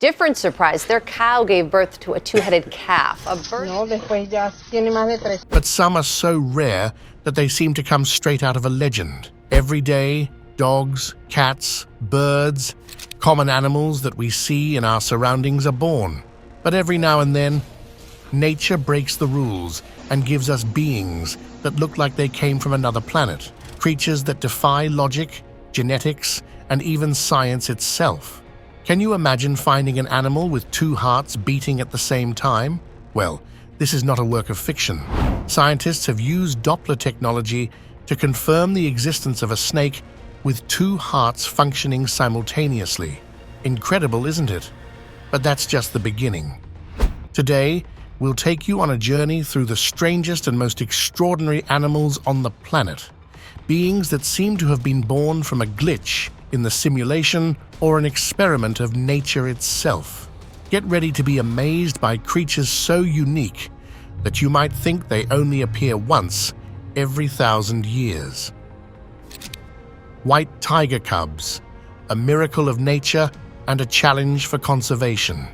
Different surprise, their cow gave birth to a two-headed calf. No, después ya tiene más de tres. But some are so rare that they seem to come straight out of a legend. Every day, dogs, cats, birds, common animals that we see in our surroundings are born. But every now and then, nature breaks the rules and gives us beings that look like they came from another planet, creatures that defy logic, genetics, and even science itself. Can you imagine finding an animal with two hearts beating at the same time? Well, this is not a work of fiction. Scientists have used Doppler technology to confirm the existence of a snake with two hearts functioning simultaneously. Incredible, isn't it? But that's just the beginning. Today, we'll take you on a journey through the strangest and most extraordinary animals on the planet. Beings that seem to have been born from a glitch in the simulation or an experiment of nature itself. Get ready to be amazed by creatures so unique that you might think they only appear once every 1,000 years. White tiger cubs, a miracle of nature and a challenge for conservation.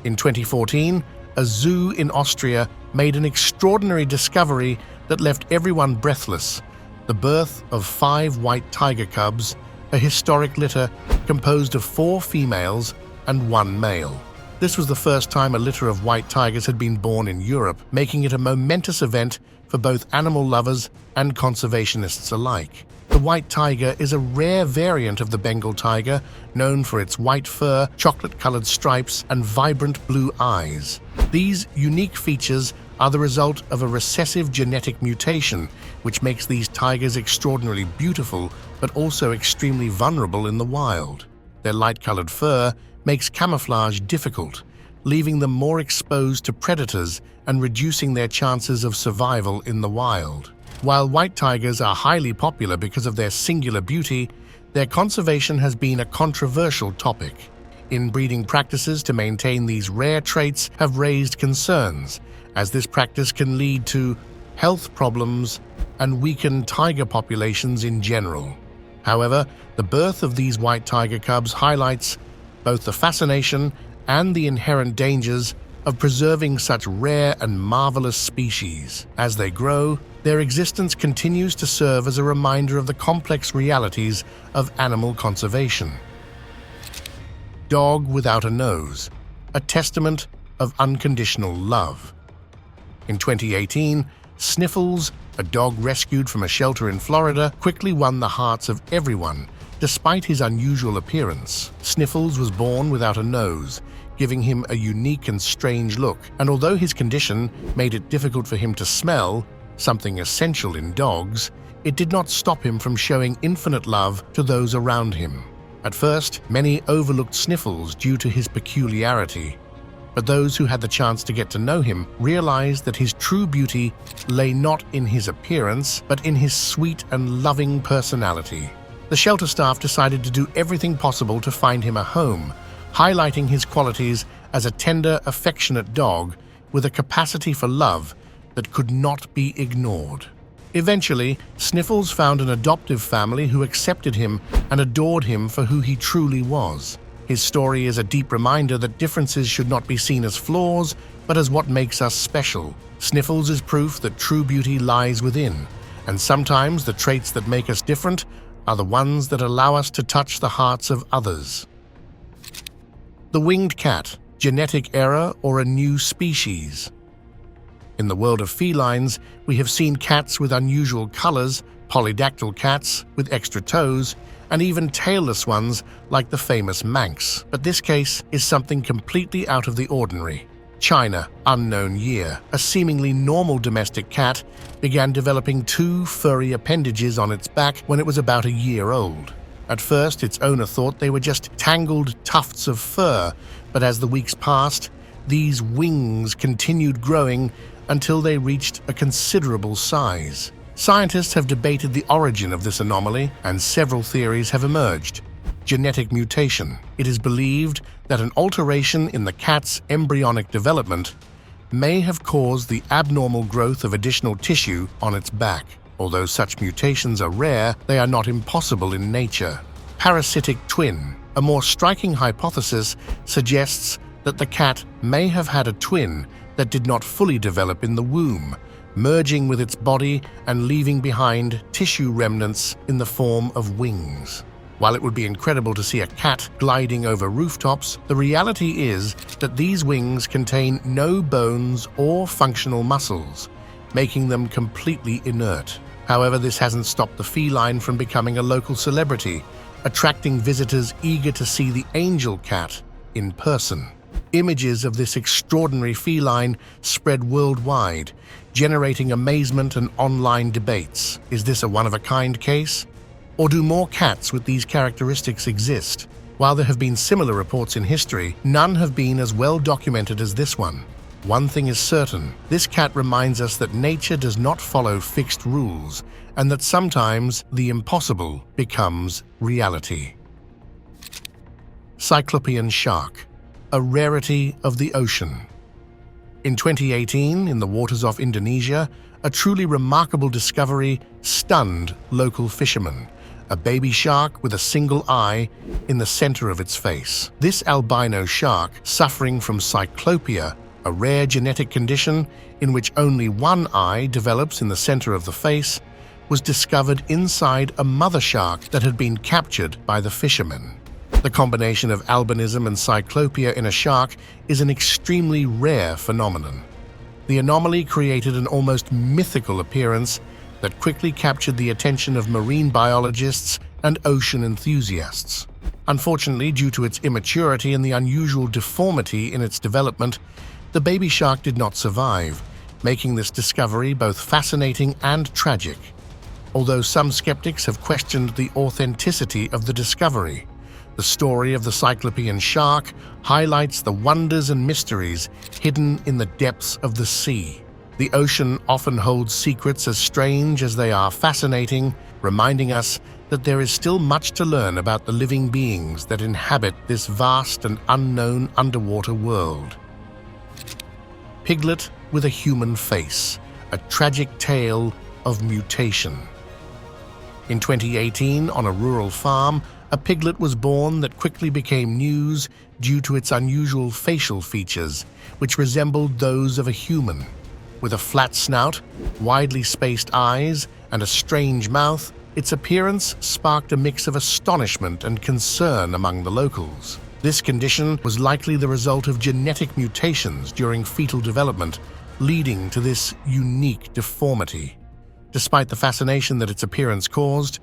In 2014, a zoo in Austria made an extraordinary discovery that left everyone breathless: the birth of 5 white tiger cubs, a historic litter composed of 4 females and 1 male. This was the first time a litter of white tigers had been born in Europe, making it a momentous event for both animal lovers and conservationists alike. The white tiger is a rare variant of the Bengal tiger, known for its white fur, chocolate-colored stripes, and vibrant blue eyes. These unique features are the result of a recessive genetic mutation, which makes these tigers extraordinarily beautiful but also extremely vulnerable in the wild. Their light-colored fur makes camouflage difficult, leaving them more exposed to predators and reducing their chances of survival in the wild. While white tigers are highly popular because of their singular beauty, their conservation has been a controversial topic. Inbreeding practices to maintain these rare traits have raised concerns, as this practice can lead to health problems and weaken tiger populations in general. However, the birth of these white tiger cubs highlights both the fascination and the inherent dangers of preserving such rare and marvelous species. As they grow, their existence continues to serve as a reminder of the complex realities of animal conservation. Dog without a nose, a testament of unconditional love. In 2018, Sniffles, a dog rescued from a shelter in Florida, quickly won the hearts of everyone, despite his unusual appearance. Sniffles was born without a nose, giving him a unique and strange look, and although his condition made it difficult for him to smell, something essential in dogs, it did not stop him from showing infinite love to those around him. At first, many overlooked Sniffles due to his peculiarity, but those who had the chance to get to know him realized that his true beauty lay not in his appearance, but in his sweet and loving personality. The shelter staff decided to do everything possible to find him a home, highlighting his qualities as a tender, affectionate dog with a capacity for love that could not be ignored. Eventually, Sniffles found an adoptive family who accepted him and adored him for who he truly was. His story is a deep reminder that differences should not be seen as flaws, but as what makes us special. Sniffles is proof that true beauty lies within, and sometimes the traits that make us different are the ones that allow us to touch the hearts of others. The winged cat, genetic error or a new species. In the world of felines, we have seen cats with unusual colors, polydactyl cats with extra toes, and even tailless ones like the famous Manx. But this case is something completely out of the ordinary. China, unknown year, a seemingly normal domestic cat began developing 2 furry appendages on its back when it was about a year old. At first, its owner thought they were just tangled tufts of fur, but as the weeks passed, these wings continued growing until they reached a considerable size. Scientists have debated the origin of this anomaly, and several theories have emerged. Genetic mutation. It is believed that an alteration in the cat's embryonic development may have caused the abnormal growth of additional tissue on its back. Although such mutations are rare, they are not impossible in nature. Parasitic twin. A more striking hypothesis suggests that the cat may have had a twin that did not fully develop in the womb, merging with its body and leaving behind tissue remnants in the form of wings. While it would be incredible to see a cat gliding over rooftops, the reality is that these wings contain no bones or functional muscles, making them completely inert. However, this hasn't stopped the feline from becoming a local celebrity, attracting visitors eager to see the angel cat in person. Images of this extraordinary feline spread worldwide, generating amazement and online debates. Is this a one-of-a-kind case? Or do more cats with these characteristics exist? While there have been similar reports in history, none have been as well documented as this one. One thing is certain, this cat reminds us that nature does not follow fixed rules, and that sometimes the impossible becomes reality. Cyclopean shark, a rarity of the ocean. In 2018, in the waters off Indonesia, a truly remarkable discovery stunned local fishermen: a baby shark with a single eye in the center of its face. This albino shark, suffering from cyclopia, a rare genetic condition in which only one eye develops in the center of the face, was discovered inside a mother shark that had been captured by the fishermen. The combination of albinism and cyclopia in a shark is an extremely rare phenomenon. The anomaly created an almost mythical appearance that quickly captured the attention of marine biologists and ocean enthusiasts. Unfortunately, due to its immaturity and the unusual deformity in its development, the baby shark did not survive, making this discovery both fascinating and tragic. Although some skeptics have questioned the authenticity of the discovery, the story of the Cyclopean shark highlights the wonders and mysteries hidden in the depths of the sea. The ocean often holds secrets as strange as they are fascinating, reminding us that there is still much to learn about the living beings that inhabit this vast and unknown underwater world. Piglet with a human face, a tragic tale of mutation. In 2018, on a rural farm, a piglet was born that quickly became news due to its unusual facial features, which resembled those of a human. With a flat snout, widely spaced eyes, and a strange mouth, its appearance sparked a mix of astonishment and concern among the locals. This condition was likely the result of genetic mutations during fetal development, leading to this unique deformity. Despite the fascination that its appearance caused,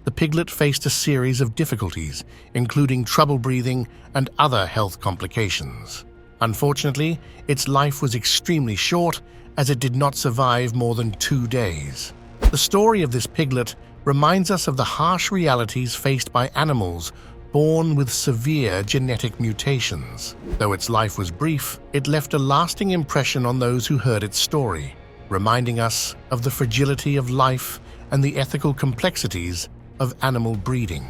the piglet faced a series of difficulties, including trouble breathing and other health complications. Unfortunately, its life was extremely short, as it did not survive more than 2 days. The story of this piglet reminds us of the harsh realities faced by animals born with severe genetic mutations. Though its life was brief, it left a lasting impression on those who heard its story, reminding us of the fragility of life and the ethical complexities of animal breeding.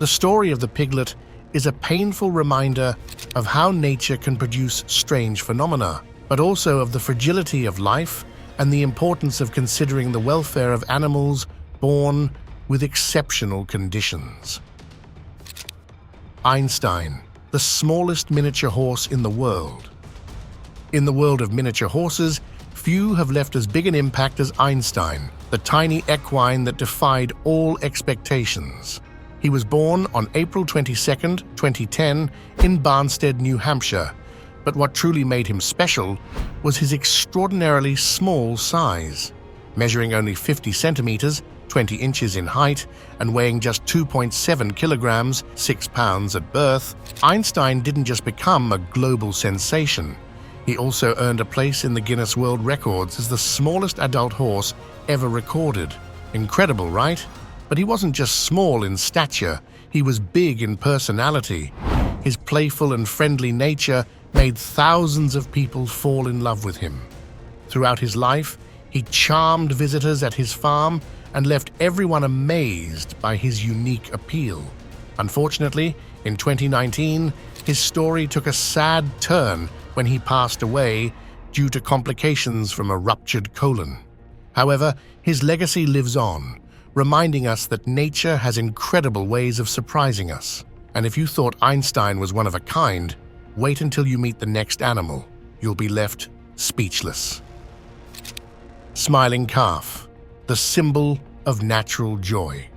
The story of the piglet is a painful reminder of how nature can produce strange phenomena, but also of the fragility of life and the importance of considering the welfare of animals born with exceptional conditions. Einstein, the smallest miniature horse in the world. In the world of miniature horses, few have left as big an impact as Einstein, the tiny equine that defied all expectations. He was born on April 22, 2010, in Barnstead, New Hampshire, but what truly made him special was his extraordinarily small size. Measuring only 50 centimeters, 20 inches in height, and weighing just 2.7 kilograms, 6 pounds at birth, Einstein didn't just become a global sensation. He also earned a place in the Guinness World Records as the smallest adult horse ever recorded. Incredible, right? But he wasn't just small in stature, he was big in personality. His playful and friendly nature made thousands of people fall in love with him. Throughout his life, he charmed visitors at his farm and left everyone amazed by his unique appeal. Unfortunately, in 2019, his story took a sad turn when he passed away due to complications from a ruptured colon. However, his legacy lives on, reminding us that nature has incredible ways of surprising us. And if you thought Einstein was one of a kind, wait until you meet the next animal. You'll be left speechless. Smiling calf, the symbol of natural joy.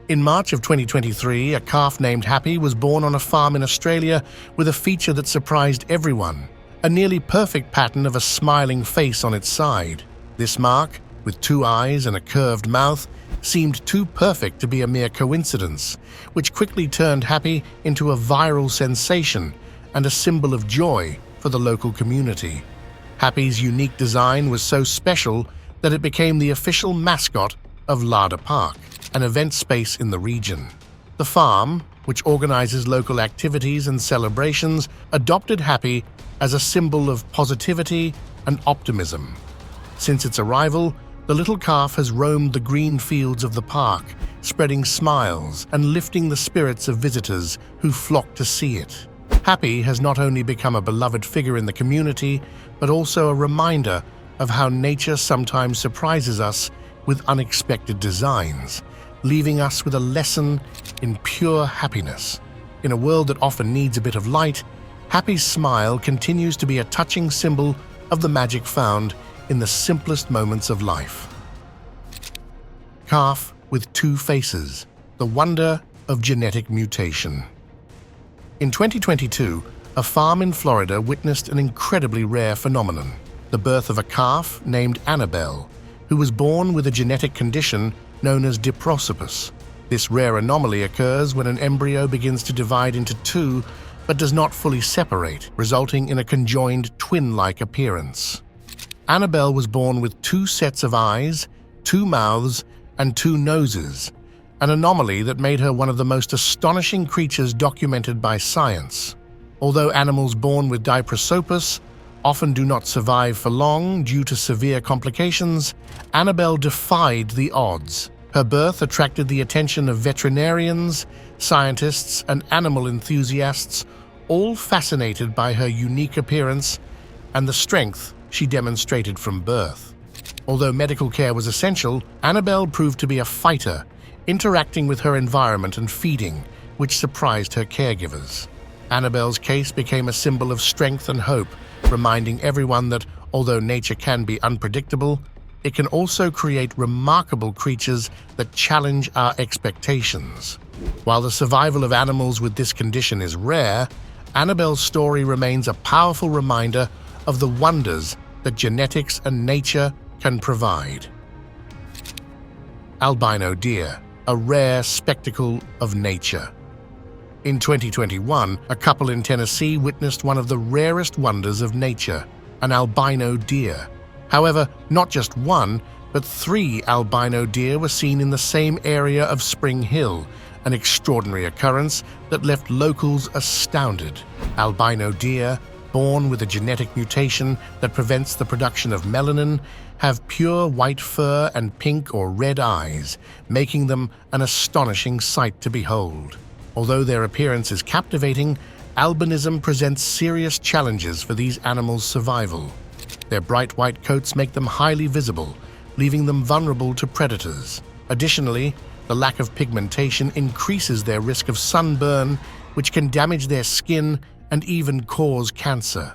In March of 2023, a calf named Happy was born on a farm in Australia with a feature that surprised everyone, a nearly perfect pattern of a smiling face on its side. This mark, with 2 eyes and a curved mouth, seemed too perfect to be a mere coincidence, which quickly turned Happy into a viral sensation and a symbol of joy for the local community. Happy's unique design was so special that it became the official mascot of Larder Park, an event space in the region. The farm, which organizes local activities and celebrations, adopted Happy as a symbol of positivity and optimism. Since its arrival, the little calf has roamed the green fields of the park, spreading smiles and lifting the spirits of visitors who flock to see it. Happy has not only become a beloved figure in the community, but also a reminder of how nature sometimes surprises us with unexpected designs, leaving us with a lesson in pure happiness. In a world that often needs a bit of light, Happy's smile continues to be a touching symbol of the magic found in the simplest moments of life. Calf with 2 faces, the wonder of genetic mutation. In 2022, a farm in Florida witnessed an incredibly rare phenomenon, the birth of a calf named Annabelle, who was born with a genetic condition known as diprosopus. This rare anomaly occurs when an embryo begins to divide into 2 but does not fully separate, resulting in a conjoined twin-like appearance. Annabelle was born with 2 sets of eyes, 2 mouths, and 2 noses, an anomaly that made her one of the most astonishing creatures documented by science. Although animals born with diprosopus often do not survive for long due to severe complications, Annabelle defied the odds. Her birth attracted the attention of veterinarians, scientists, and animal enthusiasts, all fascinated by her unique appearance and the strength she demonstrated from birth. Although medical care was essential, Annabelle proved to be a fighter, interacting with her environment and feeding, which surprised her caregivers. Annabelle's case became a symbol of strength and hope, reminding everyone that although nature can be unpredictable, it can also create remarkable creatures that challenge our expectations. While the survival of animals with this condition is rare, Annabelle's story remains a powerful reminder of the wonders that genetics and nature can provide. Albino deer, a rare spectacle of nature. In 2021, a couple in Tennessee witnessed one of the rarest wonders of nature, an albino deer. However, not just one, but 3 albino deer were seen in the same area of Spring Hill, an extraordinary occurrence that left locals astounded. Albino deer, born with a genetic mutation that prevents the production of melanin, have pure white fur and pink or red eyes, making them an astonishing sight to behold. Although their appearance is captivating, albinism presents serious challenges for these animals' survival. Their bright white coats make them highly visible, leaving them vulnerable to predators. Additionally, the lack of pigmentation increases their risk of sunburn, which can damage their skin and even cause cancer.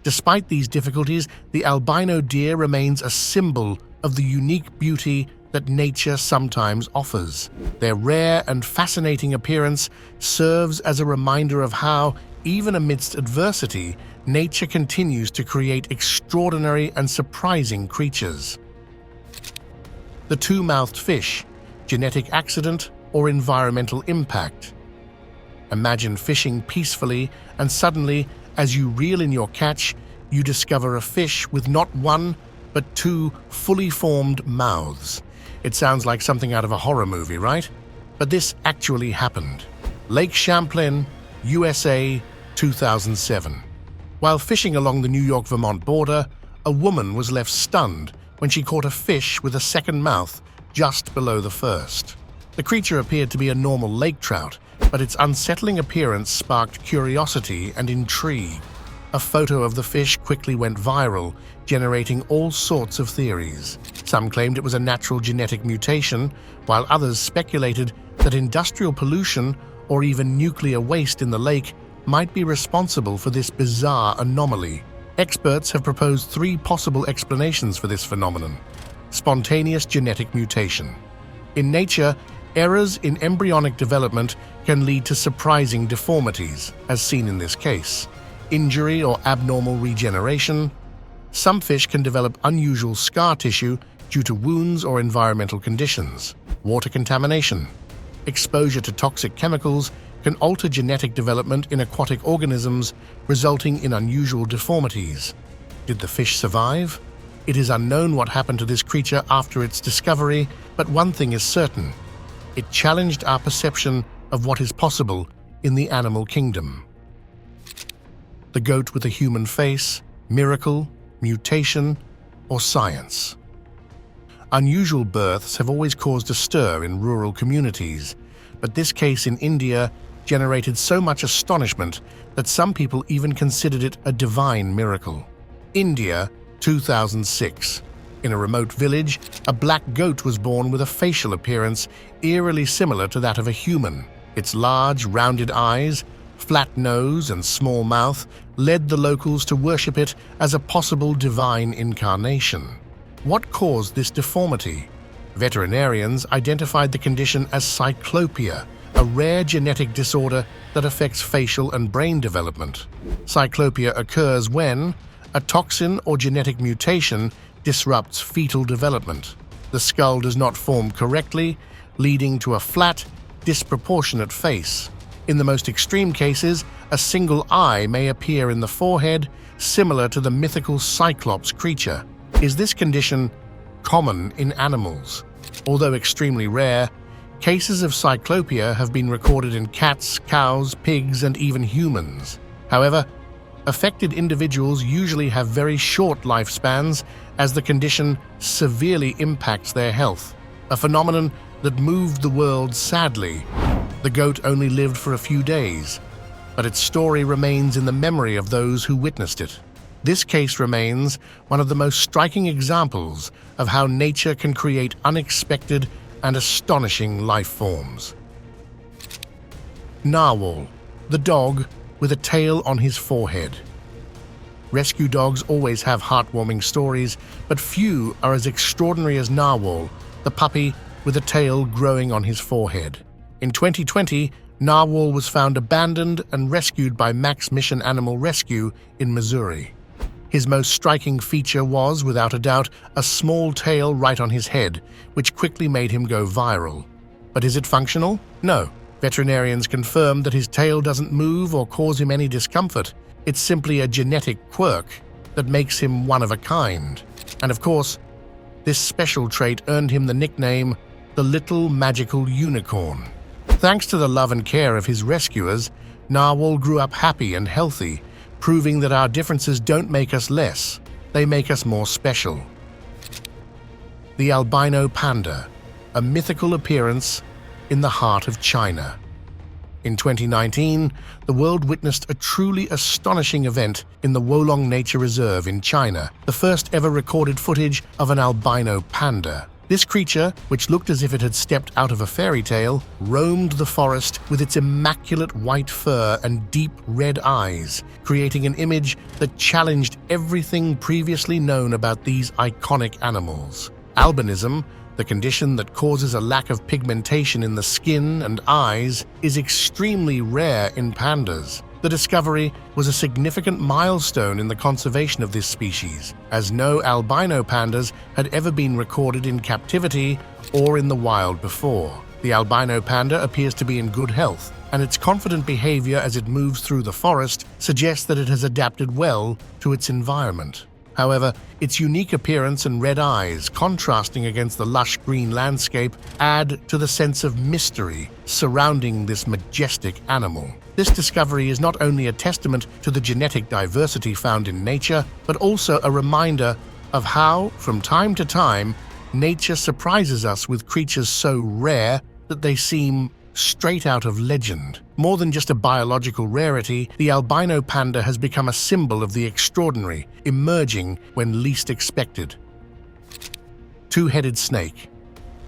Despite these difficulties, the albino deer remains a symbol of the unique beauty that nature sometimes offers. Their rare and fascinating appearance serves as a reminder of how, even amidst adversity, nature continues to create extraordinary and surprising creatures. The 2-mouthed fish, genetic accident or environmental impact. Imagine fishing peacefully, and suddenly, as you reel in your catch, you discover a fish with not 1, but 2 fully formed mouths. It sounds like something out of a horror movie, right? But this actually happened. Lake Champlain, USA, 2007. While fishing along the New York-Vermont border, a woman was left stunned when she caught a fish with a second mouth just below the first. The creature appeared to be a normal lake trout, but its unsettling appearance sparked curiosity and intrigue. A photo of the fish quickly went viral, generating all sorts of theories. Some claimed it was a natural genetic mutation, while others speculated that industrial pollution or even nuclear waste in the lake might be responsible for this bizarre anomaly. Experts have proposed 3 possible explanations for this phenomenon. Spontaneous genetic mutation. In nature, errors in embryonic development can lead to surprising deformities, as seen in this case. Injury or abnormal regeneration. Some fish can develop unusual scar tissue due to wounds or environmental conditions. Water contamination. Exposure to toxic chemicals can alter genetic development in aquatic organisms, resulting in unusual deformities. Did the fish survive? It is unknown what happened to this creature after its discovery, but one thing is certain. It challenged our perception of what is possible in the animal kingdom. The goat with a human face, miracle, mutation, or science. Unusual births have always caused a stir in rural communities, but this case in India generated so much astonishment that some people even considered it a divine miracle. India, 2006. In a remote village, a black goat was born with a facial appearance eerily similar to that of a human. Its large, rounded eyes, flat nose, and small mouth led the locals to worship it as a possible divine incarnation. What caused this deformity? Veterinarians identified the condition as cyclopia, a rare genetic disorder that affects facial and brain development. Cyclopia occurs when a toxin or genetic mutation disrupts fetal development. The skull does not form correctly, leading to a flat, disproportionate face. In the most extreme cases, a single eye may appear in the forehead, similar to the mythical Cyclops creature. Is this condition common in animals? Although extremely rare, cases of cyclopia have been recorded in cats, cows, pigs, and even humans. However, affected individuals usually have very short lifespans as the condition severely impacts their health, a phenomenon that moved the world sadly. The goat only lived for a few days, but its story remains in the memory of those who witnessed it. This case remains one of the most striking examples of how nature can create unexpected and astonishing life forms. Narwhal, the dog with a tail on his forehead. Rescue dogs always have heartwarming stories, but few are as extraordinary as Narwhal, the puppy with a tail growing on his forehead. In 2020, Narwhal was found abandoned and rescued by Max Mission Animal Rescue in Missouri. His most striking feature was, without a doubt, a small tail right on his head, which quickly made him go viral. But is it functional? No. Veterinarians confirmed that his tail doesn't move or cause him any discomfort. It's simply a genetic quirk that makes him one of a kind. And of course, this special trait earned him the nickname the Little Magical Unicorn. Thanks to the love and care of his rescuers, Narwhal grew up happy and healthy, proving that our differences don't make us less, they make us more special. The albino panda, a mythical appearance in the heart of China. In 2019, the world witnessed a truly astonishing event in the Wolong Nature Reserve in China, the first ever recorded footage of an albino panda. This creature, which looked as if it had stepped out of a fairy tale, roamed the forest with its immaculate white fur and deep red eyes, creating an image that challenged everything previously known about these iconic animals. Albinism, the condition that causes a lack of pigmentation in the skin and eyes, is extremely rare in pandas. The discovery was a significant milestone in the conservation of this species, as no albino pandas had ever been recorded in captivity or in the wild before. The albino panda appears to be in good health, and its confident behavior as it moves through the forest suggests that it has adapted well to its environment. However, its unique appearance and red eyes, contrasting against the lush green landscape, add to the sense of mystery surrounding this majestic animal. This discovery is not only a testament to the genetic diversity found in nature, but also a reminder of how, from time to time, nature surprises us with creatures so rare that they seem straight out of legend. More than just a biological rarity, the albino panda has become a symbol of the extraordinary, emerging when least expected. Two-headed snake,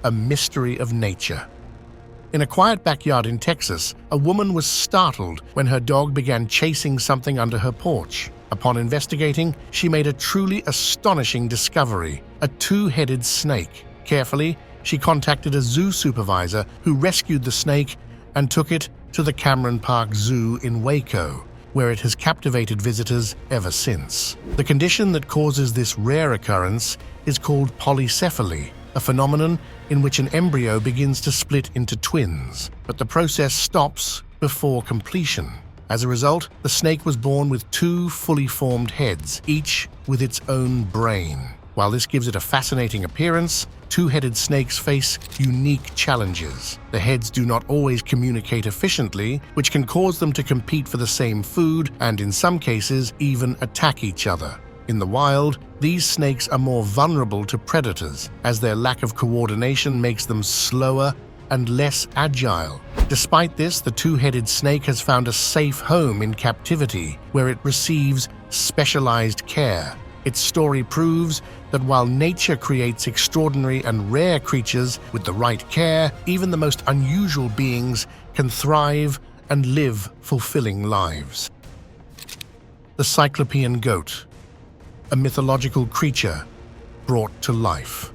a mystery of nature. In a quiet backyard in Texas, a woman was startled when her dog began chasing something under her porch. Upon investigating, she made a truly astonishing discovery: a two-headed snake. Carefully, she contacted a zoo supervisor who rescued the snake and took it to the Cameron Park Zoo in Waco, where it has captivated visitors ever since. The condition that causes this rare occurrence is called polycephaly, a phenomenon in which an embryo begins to split into twins, but the process stops before completion. As a result, the snake was born with two fully formed heads, each with its own brain. While this gives it a fascinating appearance, two-headed snakes face unique challenges. The heads do not always communicate efficiently, which can cause them to compete for the same food and, in some cases, even attack each other. In the wild, these snakes are more vulnerable to predators, as their lack of coordination makes them slower and less agile. Despite this, the two-headed snake has found a safe home in captivity, where it receives specialized care. Its story proves that while nature creates extraordinary and rare creatures with the right care, even the most unusual beings can thrive and live fulfilling lives. The Cyclopean goat, a mythological creature brought to life.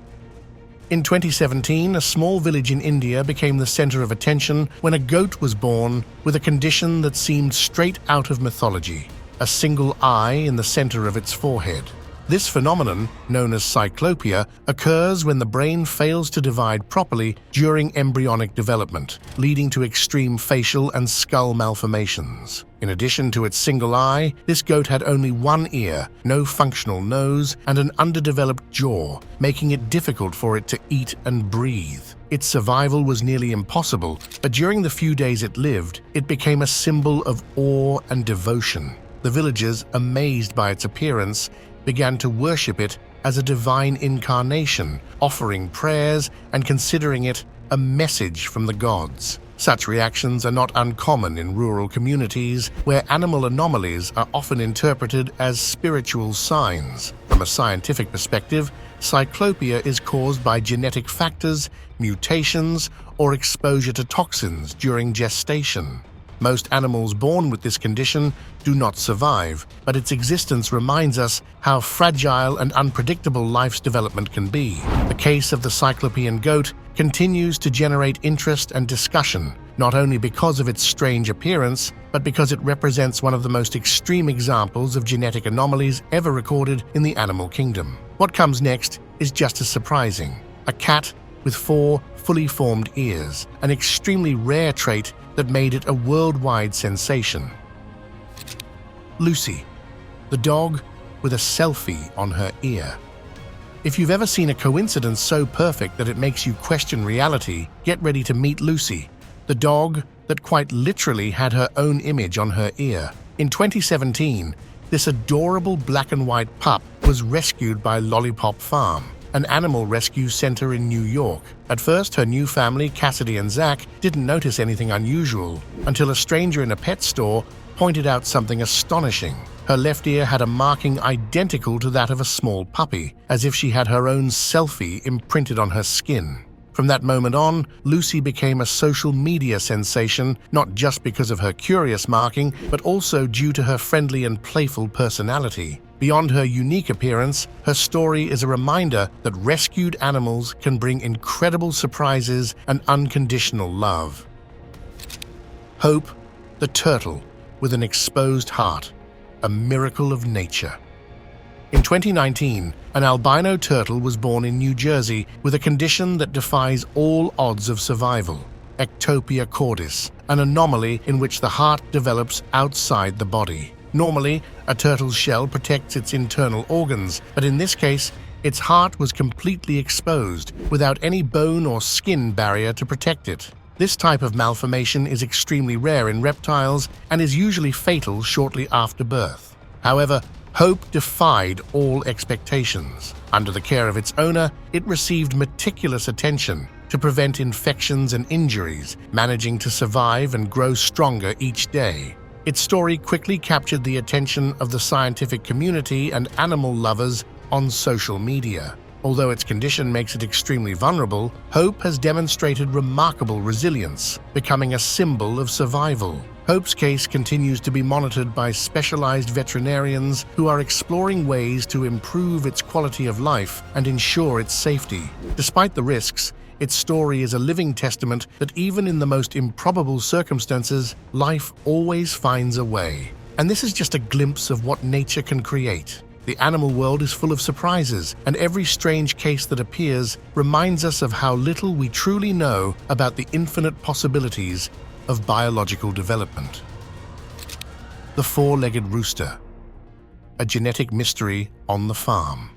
In 2017, a small village in India became the center of attention when a goat was born with a condition that seemed straight out of mythology: a single eye in the center of its forehead. This phenomenon, known as cyclopia, occurs when the brain fails to divide properly during embryonic development, leading to extreme facial and skull malformations. In addition to its single eye, this goat had only one ear, no functional nose, and an underdeveloped jaw, making it difficult for it to eat and breathe. Its survival was nearly impossible, but during the few days it lived, it became a symbol of awe and devotion. The villagers, amazed by its appearance, began to worship it as a divine incarnation, offering prayers and considering it a message from the gods. Such reactions are not uncommon in rural communities, where animal anomalies are often interpreted as spiritual signs. From a scientific perspective, cyclopia is caused by genetic factors, mutations, or exposure to toxins during gestation. Most animals born with this condition do not survive, but its existence reminds us how fragile and unpredictable life's development can be. The case of the Cyclopean goat continues to generate interest and discussion, not only because of its strange appearance, but because it represents one of the most extreme examples of genetic anomalies ever recorded in the animal kingdom. What comes next is just as surprising: a cat with 4 fully formed ears, an extremely rare trait that made it a worldwide sensation. Lucy, the dog with a selfie on her ear. If you've ever seen a coincidence so perfect that it makes you question reality, get ready to meet Lucy, the dog that quite literally had her own image on her ear. In 2017, this adorable black and white pup was rescued by Lollipop Farm, an animal rescue center in New York. At first, her new family, Cassidy and Zach, didn't notice anything unusual until a stranger in a pet store pointed out something astonishing. Her left ear had a marking identical to that of a small puppy, as if she had her own selfie imprinted on her skin. From that moment on, Lucy became a social media sensation, not just because of her curious marking, but also due to her friendly and playful personality. Beyond her unique appearance, her story is a reminder that rescued animals can bring incredible surprises and unconditional love. Hope, the turtle with an exposed heart, a miracle of nature. In 2019, an albino turtle was born in New Jersey with a condition that defies all odds of survival: ectopia cordis, an anomaly in which the heart develops outside the body. Normally, a turtle's shell protects its internal organs, but in this case, its heart was completely exposed, without any bone or skin barrier to protect it. This type of malformation is extremely rare in reptiles and is usually fatal shortly after birth. However, Hope defied all expectations. Under the care of its owner, it received meticulous attention to prevent infections and injuries, managing to survive and grow stronger each day. Its story quickly captured the attention of the scientific community and animal lovers on social media. Although its condition makes it extremely vulnerable, Hope has demonstrated remarkable resilience, becoming a symbol of survival. Hope's case continues to be monitored by specialized veterinarians who are exploring ways to improve its quality of life and ensure its safety. Despite the risks, its story is a living testament that even in the most improbable circumstances, life always finds a way. And this is just a glimpse of what nature can create. The animal world is full of surprises, and every strange case that appears reminds us of how little we truly know about the infinite possibilities of biological development. The four-legged rooster, a genetic mystery on the farm.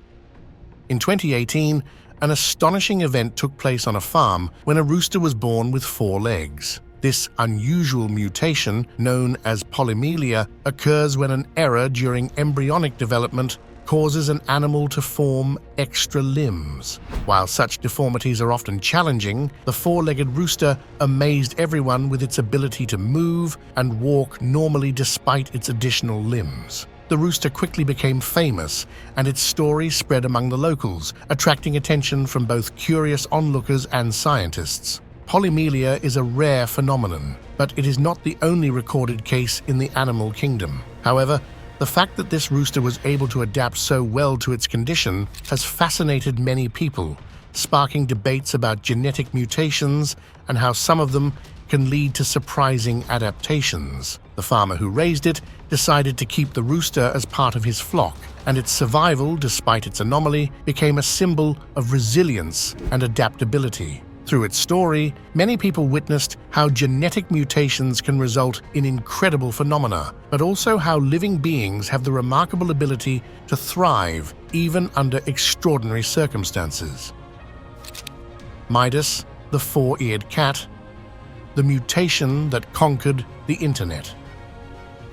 In 2018, an astonishing event took place on a farm when a rooster was born with 4 legs. This unusual mutation, known as polymelia, occurs when an error during embryonic development causes an animal to form extra limbs. While such deformities are often challenging, the four-legged rooster amazed everyone with its ability to move and walk normally despite its additional limbs. The rooster quickly became famous, and its story spread among the locals, attracting attention from both curious onlookers and scientists. Polymelia is a rare phenomenon, but it is not the only recorded case in the animal kingdom. However, the fact that this rooster was able to adapt so well to its condition has fascinated many people, sparking debates about genetic mutations and how some of them can lead to surprising adaptations. The farmer who raised it decided to keep the rooster as part of his flock, and its survival, despite its anomaly, became a symbol of resilience and adaptability. Through its story, many people witnessed how genetic mutations can result in incredible phenomena, but also how living beings have the remarkable ability to thrive even under extraordinary circumstances. Midas, the four-eared cat, the mutation that conquered the internet.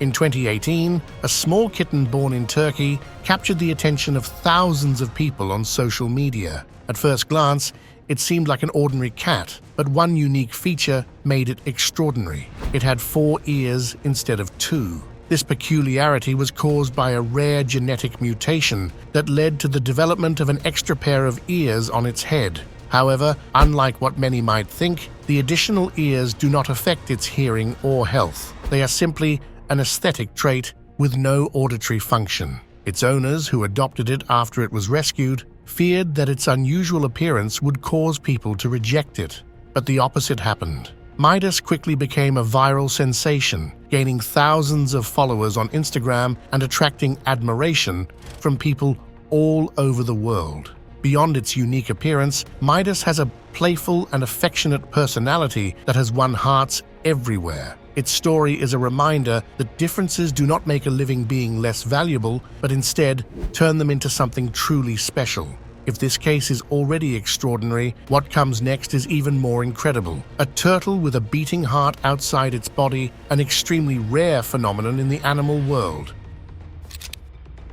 In 2018, a small kitten born in Turkey captured the attention of thousands of people on social media. At first glance, it seemed like an ordinary cat, but one unique feature made it extraordinary. It had 4 ears instead of 2. This peculiarity was caused by a rare genetic mutation that led to the development of an extra pair of ears on its head. However, unlike what many might think, the additional ears do not affect its hearing or health. They are simply an aesthetic trait with no auditory function. Its owners, who adopted it after it was rescued, feared that its unusual appearance would cause people to reject it. But the opposite happened. Midas quickly became a viral sensation, gaining thousands of followers on Instagram and attracting admiration from people all over the world. Beyond its unique appearance, Midas has a playful and affectionate personality that has won hearts everywhere. Its story is a reminder that differences do not make a living being less valuable, but instead turn them into something truly special. If this case is already extraordinary, what comes next is even more incredible. A turtle with a beating heart outside its body, an extremely rare phenomenon in the animal world.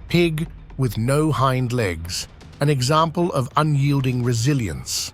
Pig with no hind legs, an example of unyielding resilience.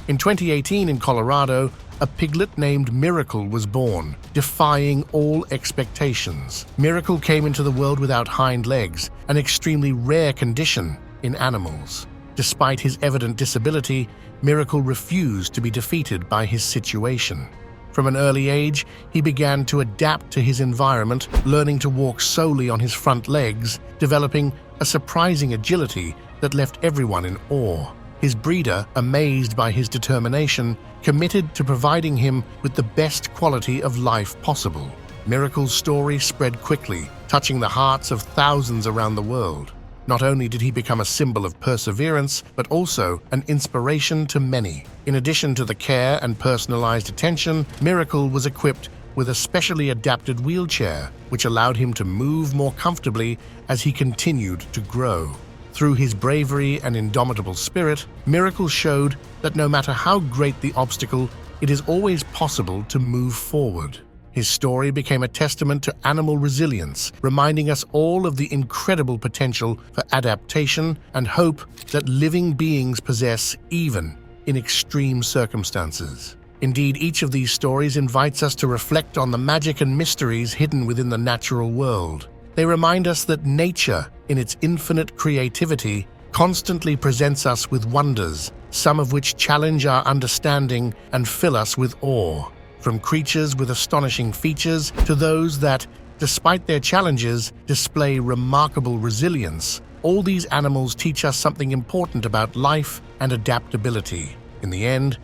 In 2018 in Colorado, a piglet named Miracle was born, defying all expectations. Miracle came into the world without hind legs, an extremely rare condition in animals. Despite his evident disability, Miracle refused to be defeated by his situation. From an early age, he began to adapt to his environment, learning to walk solely on his front legs, developing a surprising agility that left everyone in awe. His breeder, amazed by his determination, committed to providing him with the best quality of life possible. Miracle's story spread quickly, touching the hearts of thousands around the world. Not only did he become a symbol of perseverance, but also an inspiration to many. In addition to the care and personalized attention, Miracle was equipped with a specially adapted wheelchair, which allowed him to move more comfortably as he continued to grow. Through his bravery and indomitable spirit, Miracle showed that no matter how great the obstacle, it is always possible to move forward. His story became a testament to animal resilience, reminding us all of the incredible potential for adaptation and hope that living beings possess even in extreme circumstances. Indeed, each of these stories invites us to reflect on the magic and mysteries hidden within the natural world. They remind us that nature, in its infinite creativity, constantly presents us with wonders, some of which challenge our understanding and fill us with awe. From creatures with astonishing features to those that, despite their challenges, display remarkable resilience, all these animals teach us something important about life and adaptability. In the end,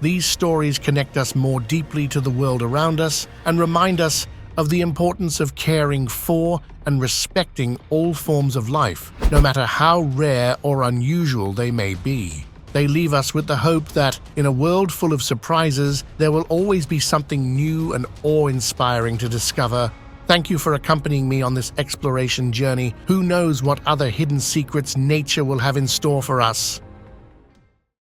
these stories connect us more deeply to the world around us and remind us of the importance of caring for and respecting all forms of life, no matter how rare or unusual they may be. They leave us with the hope that, in a world full of surprises, there will always be something new and awe-inspiring to discover. Thank you for accompanying me on this exploration journey. Who knows what other hidden secrets nature will have in store for us?